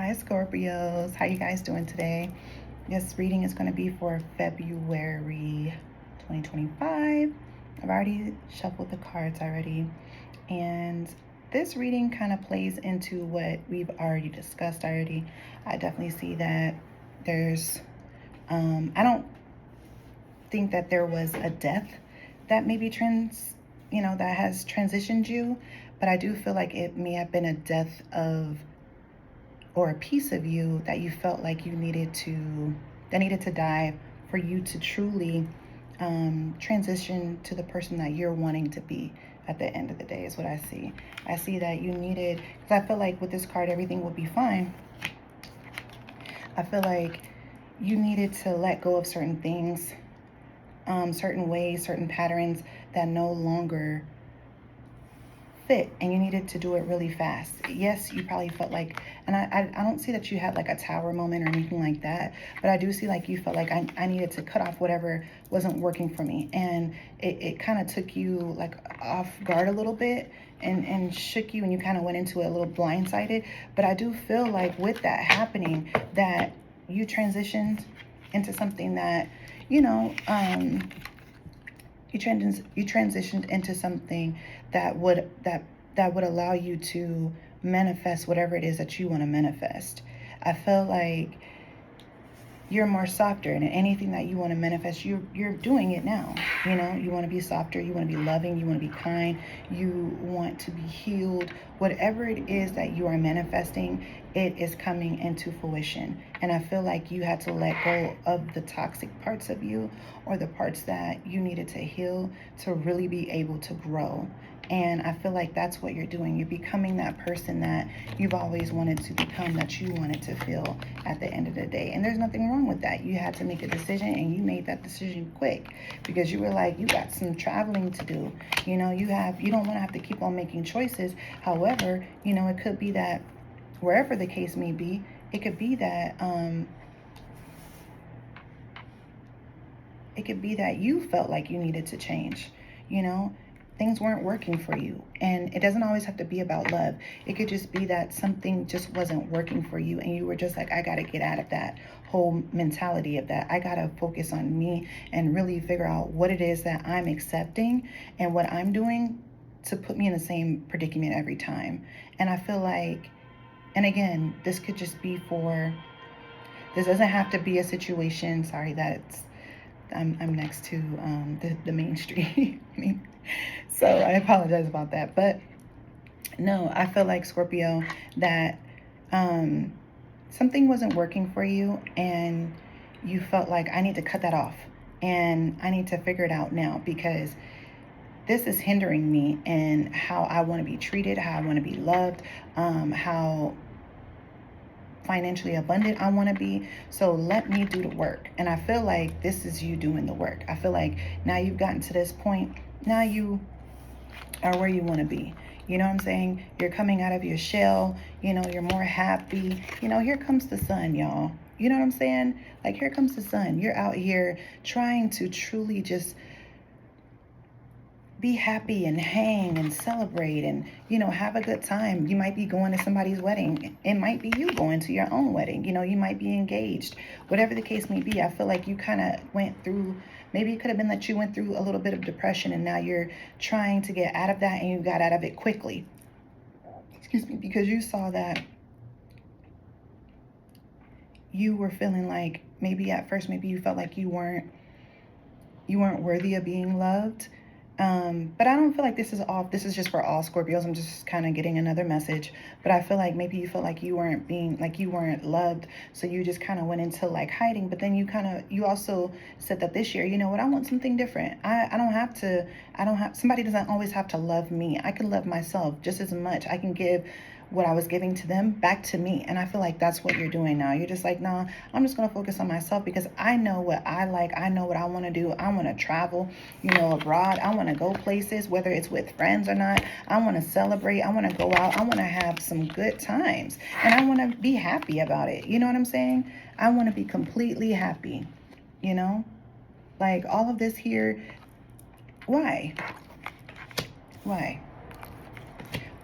Hi Scorpios, how you guys doing today? This reading is going to be for February 2025. I've already shuffled the cards already, and this reading kind of plays into what we've already discussed already. I definitely see that there's I don't think that there was a death that maybe that has transitioned you, but I do feel like it may have been a death of, or a piece of you that you felt like that needed to die for you to truly transition to the person that you're wanting to be at the end of the day, is what I see. I see that you needed, because I feel like with this card everything will be fine. I feel like you needed to let go of certain things, certain ways, certain patterns that no longer fit, and you needed to do it really fast. Yes, you probably felt like, and I don't see that you had like a tower moment or anything like that, but I do see like you felt like I needed to cut off whatever wasn't working for me, and it kind of took you like off guard a little bit and shook you, and you kind of went into it a little blindsided. But I do feel like with that happening, that you transitioned into something that, you transitioned into something that would allow you to manifest whatever it is that you want to manifest. I feel like you're more softer, and anything that you want to manifest, you're doing it now. You want to be softer, you want to be loving, you want to be kind, you want to be healed. Whatever it is that you are manifesting, it is coming into fruition. And I feel like you had to let go of the toxic parts of you, or the parts that you needed to heal to really be able to grow. And I feel like that's what you're doing. You're becoming that person that you've always wanted to become, that you wanted to feel at the end of the day. And there's nothing wrong with that. You had to make a decision, and you made that decision quick, because you were like, you got some traveling to do. You don't want to have to keep on making choices. However, it could be that wherever the case may be, it could be that you felt like you needed to change. Things weren't working for you, and it doesn't always have to be about love. It could just be that something just wasn't working for you, and you were just like, I got to get out of that whole mentality of that. I got to focus on me and really figure out what it is that I'm accepting and what I'm doing to put me in the same predicament every time. And I feel like, and again, this could just be this doesn't have to be a situation. Sorry, I'm next to the main street. So I apologize about that. But no, I feel like, Scorpio, that something wasn't working for you, and you felt like, I need to cut that off, and I need to figure it out now, because this is hindering me in how I want to be treated, how I want to be loved, how financially abundant I want to be. So let me do the work. And I feel like this is you doing the work. I feel like now you've gotten to this point. Now you are where you want to be. You know what I'm saying? You're coming out of your shell. You're more happy. Here comes the sun, y'all. You know what I'm saying? Like, here comes the sun. You're out here trying to truly just be happy and hang and celebrate and, have a good time. You might be going to somebody's wedding. It might be you going to your own wedding. You might be engaged. Whatever the case may be, I feel like you kind of went through, maybe it could have been that you went through a little bit of depression, and now you're trying to get out of that, and you got out of it quickly. Excuse me, because you saw that you were feeling like, maybe at first, maybe you felt like you weren't worthy of being loved. But I don't feel like this is just for all Scorpios. I'm just kind of getting another message. But I feel like maybe you felt like you weren't loved. So you just kind of went into like hiding. But then you also said that this year, you know what, I want something different. Somebody doesn't always have to love me. I can love myself just as much. I can give what I was giving to them back to me. And I feel like that's what you're doing now. You're just like, no, I'm just going to focus on myself, because I know what I like. I know what I want to do. I want to travel, abroad. I want to go places, whether it's with friends or not. I want to celebrate. I want to go out. I want to have some good times, and I want to be happy about it. You know what I'm saying? I want to be completely happy, like all of this here. Why?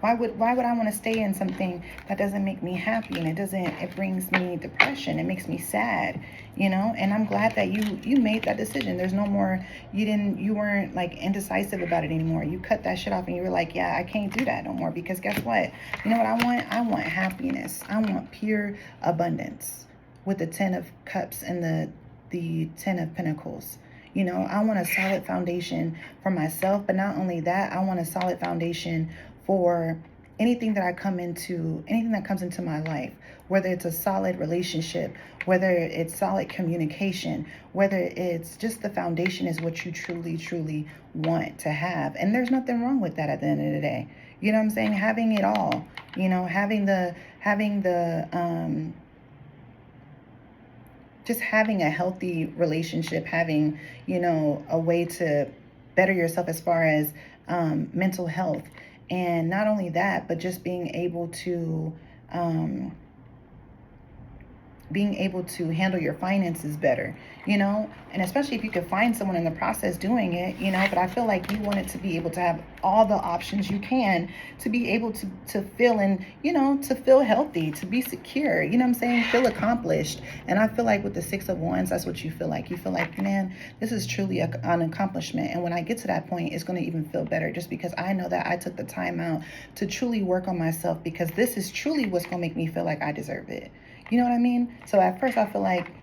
Why would I want to stay in something that doesn't make me happy, and it brings me depression, it makes me sad, you know? And I'm glad that you made that decision. There's no more, you weren't like indecisive about it anymore. You cut that shit off and you were like, yeah, I can't do that no more, because guess what? You know what I want? I want happiness. I want pure abundance with the 10 of cups and the 10 of pentacles. You know, I want a solid foundation for myself, but not only that, I want a solid foundation for anything that comes into my life, whether it's a solid relationship, whether it's solid communication, whether it's just the foundation is what you truly, truly want to have. And there's nothing wrong with that at the end of the day. You know what I'm saying? Having it all, you know, just having a healthy relationship, having, you know, a way to better yourself as far as mental health. And not only that, but just being able to handle your finances better, you know, and especially if you could find someone in the process doing it, you know. But I feel like you wanted to be able to have all the options you can to be able to feel, and, you know, to feel healthy, to be secure, you know what I'm saying, feel accomplished. And I feel like with the 6 of Wands, that's what you feel like. You feel like, man, this is truly an accomplishment, and when I get to that point, it's going to even feel better, just because I know that I took the time out to truly work on myself, because this is truly what's going to make me feel like I deserve it. You know what I mean? So at first I feel like,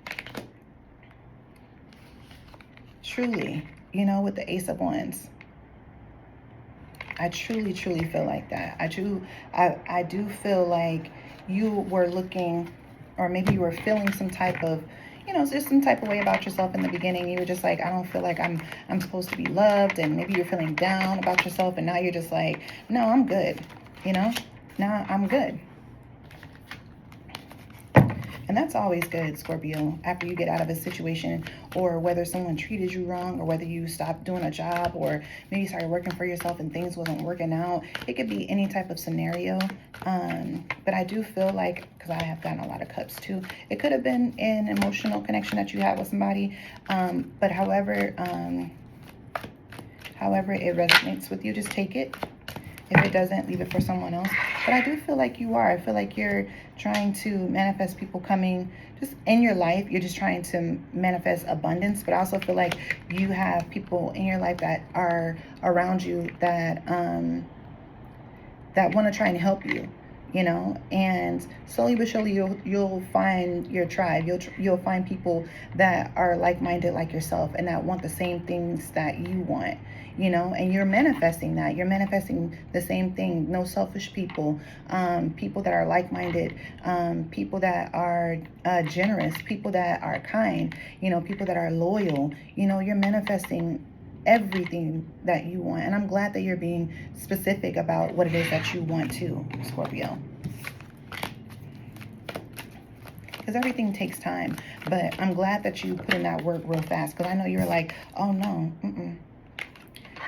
truly, you know, with the Ace of Wands, I truly, truly feel like that. I do feel like you were looking, or maybe you were feeling some type of, you know, just some type of way about yourself in the beginning. You were just like, I don't feel like I'm supposed to be loved, and maybe you're feeling down about yourself, and now you're just like, no, I'm good. You know, now I'm good. And that's always good, Scorpio, after you get out of a situation, or whether someone treated you wrong, or whether you stopped doing a job, or maybe you started working for yourself and things wasn't working out. It could be any type of scenario. But I do feel like, because I have gotten a lot of cups too, it could have been an emotional connection that you had with somebody. But however it resonates with you, just take it. If it doesn't, leave it for someone else. But I do feel like you are. I feel like you're trying to manifest people coming just in your life. You're just trying to manifest abundance. But I also feel like you have people in your life that are around you that that want to try and help you, you know. And slowly but surely you'll find your tribe. You'll find people that are like-minded like yourself, and that want the same things that you want, you know. And you're manifesting that. You're manifesting the same thing. No selfish people, people that are like-minded, people that are generous, people that are kind, you know, people that are loyal. You know, you're manifesting everything that you want. And I'm glad that you're being specific about what it is that you want too, Scorpio. Because everything takes time. But I'm glad that you put in that work real fast. Because I know you're like, oh no,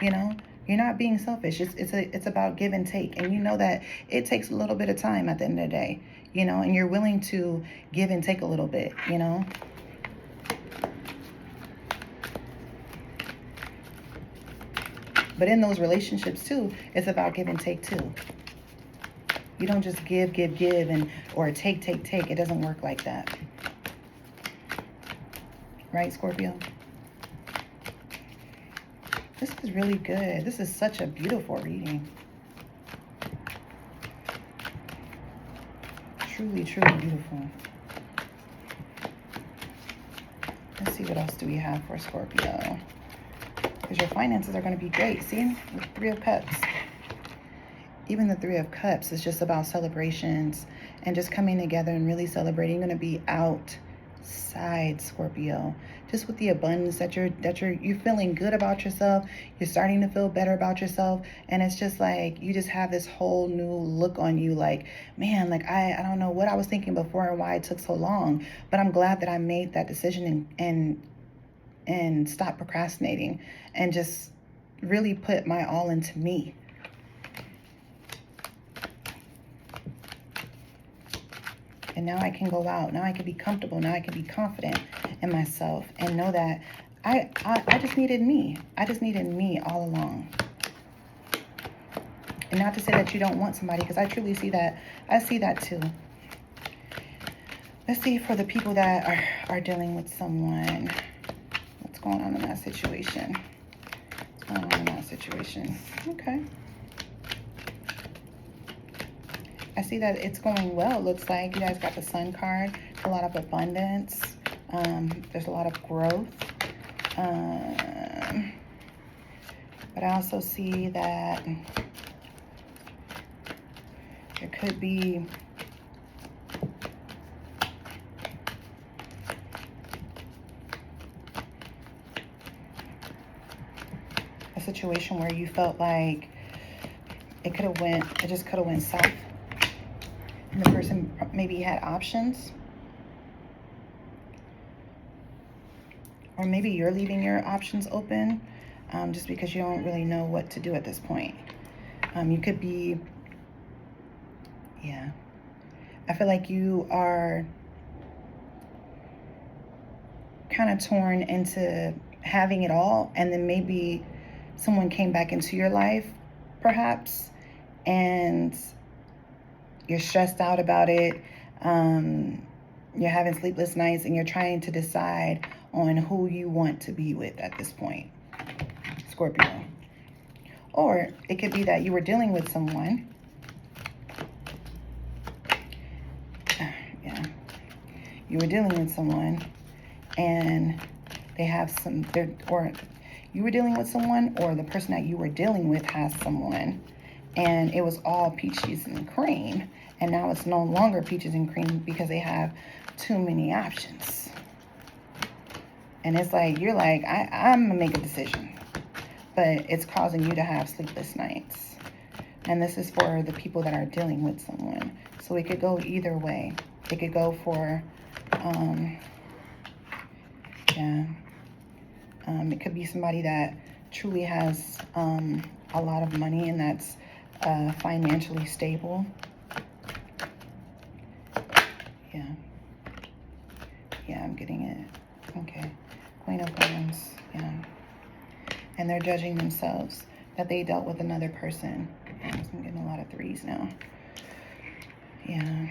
you know, you're not being selfish. It's about give and take. And you know that it takes a little bit of time at the end of the day, you know, and you're willing to give and take a little bit, you know. But in those relationships too, it's about give and take too. You don't just give, and or take. It doesn't work like that. Right, Scorpio? This is really good. This is such a beautiful reading. Truly, truly beautiful. Let's see, what else do we have for Scorpio? Because your finances are going to be great. See, with 3 of Cups. Even the 3 of Cups is just about celebrations and just coming together and really celebrating. You're going to be outside, Scorpio, just with the abundance that you're feeling good about yourself. You're starting to feel better about yourself, and it's just like you just have this whole new look on you. Like, man, like I don't know what I was thinking before and why it took so long, but I'm glad that I made that decision and stop procrastinating and just really put my all into me. And now I can go out. Now I can be comfortable. Now I can be confident in myself and know that I just needed me. I just needed me all along. And not to say that you don't want somebody, because I truly see that. I see that too. Let's see for the people that are dealing with someone. What's going on in that situation? What's going on in that situation? Okay. I see that it's going well. It looks like you guys got the Sun card. A lot of abundance. There's a lot of growth. But I also see that there could be a situation where you felt like it just could have went south. And the person maybe had options. Or maybe you're leaving your options open just because you don't really know what to do at this point. You could be, yeah. I feel like you are kind of torn into having it all, and then maybe someone came back into your life, perhaps, and you're stressed out about it. You're having sleepless nights, and you're trying to decide on who you want to be with at this point, Scorpio. Or it could be that you were dealing with someone. Yeah. You were dealing with someone, and they have some, or you were dealing with someone, or the person that you were dealing with has someone, and it was all peaches and cream, and now it's no longer peaches and cream because they have too many options. And it's like, you're like, I'm gonna make a decision, but it's causing you to have sleepless nights. And this is for the people that are dealing with someone. So it could go either way. It could go for, it could be somebody that truly has a lot of money and that's financially stable. Yeah, I'm getting it. Okay. Queen of Wands. Yeah. And they're judging themselves that they dealt with another person. I'm getting a lot of threes now. Yeah.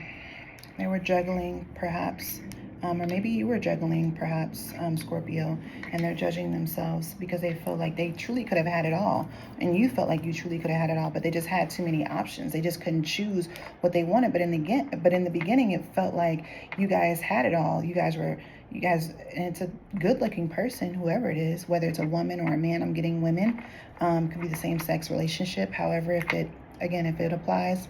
They were juggling, perhaps. Or maybe you were juggling, perhaps, Scorpio, and they're judging themselves because they feel like they truly could have had it all. And you felt like you truly could have had it all, but they just had too many options. They just couldn't choose what they wanted. But in the beginning, it felt like you guys had it all. You guys, and it's a good-looking person, whoever it is, whether it's a woman or a man. I'm getting women. Could be the same-sex relationship. However, if it applies,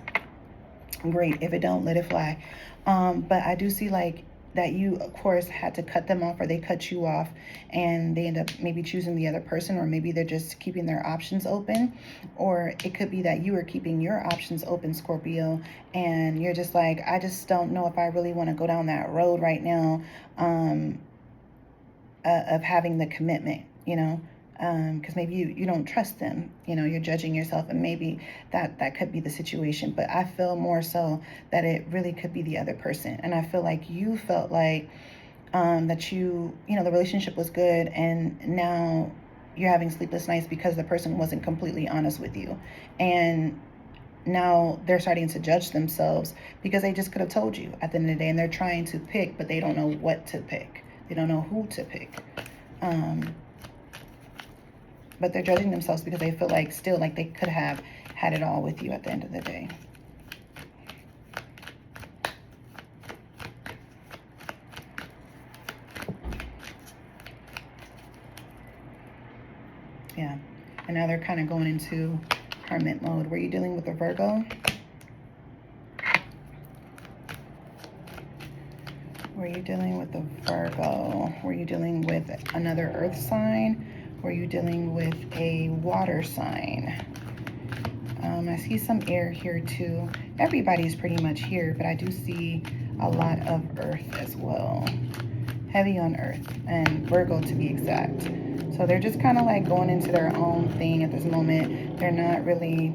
great. If it don't, let it fly. But I do see like that you, of course, had to cut them off, or they cut you off, and they end up maybe choosing the other person, or maybe they're just keeping their options open. Or it could be that you are keeping your options open, Scorpio, and you're just like, I just don't know if I really want to go down that road right now, of having the commitment, because maybe you don't trust them, you're judging yourself, and maybe that could be the situation. But I feel more so that it really could be the other person. And I feel like you felt like that the relationship was good, and now you're having sleepless nights because the person wasn't completely honest with you, and now they're starting to judge themselves because they just could have told you at the end of the day, and they're trying to pick, but they don't know what to pick. They don't know who to pick. But they're judging themselves because they feel like still like they could have had it all with you at the end of the day. Yeah. And now they're kind of going into hermit mode. Were you dealing with a Virgo? Were you dealing with a Virgo? Were you dealing with another earth sign? Were you dealing with a water sign? I see some air here too. Everybody's pretty much here, but I do see a lot of earth as well. Heavy on earth, and Virgo to be exact. So they're just kind of like going into their own thing at this moment. They're not really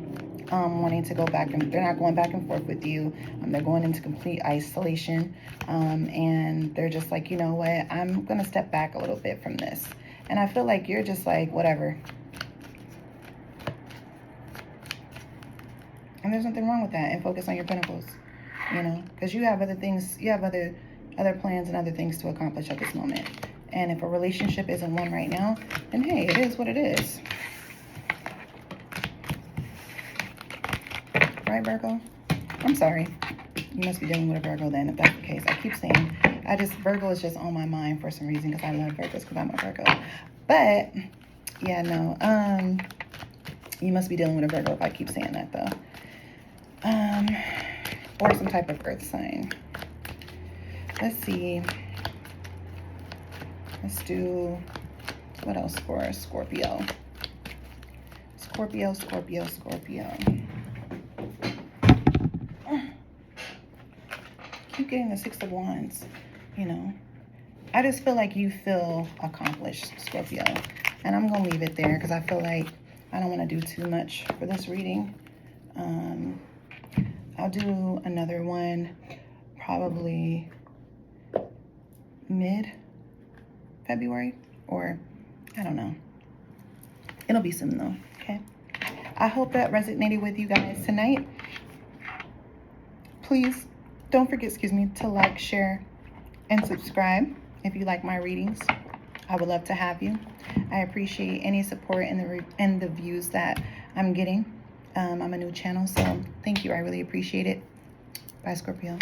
wanting to go back, and they're not going back and forth with you. They're going into complete isolation, and they're just like, you know what, I'm gonna step back a little bit from this. And I feel like you're just like, whatever. And there's nothing wrong with that. And focus on your pentacles, you know, because you have other things, you have other plans and other things to accomplish at this moment. And if a relationship isn't one right now, then hey, it is what it is. Right, Virgo? I'm sorry. You must be dealing with a Virgo then, if that's the case. I keep saying, Virgo is just on my mind for some reason because I love Virgos because I'm a Virgo. But, yeah, no. You must be dealing with a Virgo if I keep saying that, though. Or some type of earth sign. Let's see. Let's do, what else for Scorpio? Scorpio, Scorpio, Scorpio. Keep getting the Six of Wands, you know. I just feel like you feel accomplished, Scorpio. And I'm going to leave it there because I feel like I don't want to do too much for this reading. I'll do another one probably mid-February, or I don't know. It'll be soon though, okay? I hope that resonated with you guys tonight. Please don't forget, to like, share, and subscribe if you like my readings. I would love to have you. I appreciate any support and the views that I'm getting. I'm a new channel, so thank you. I really appreciate it. Bye, Scorpio.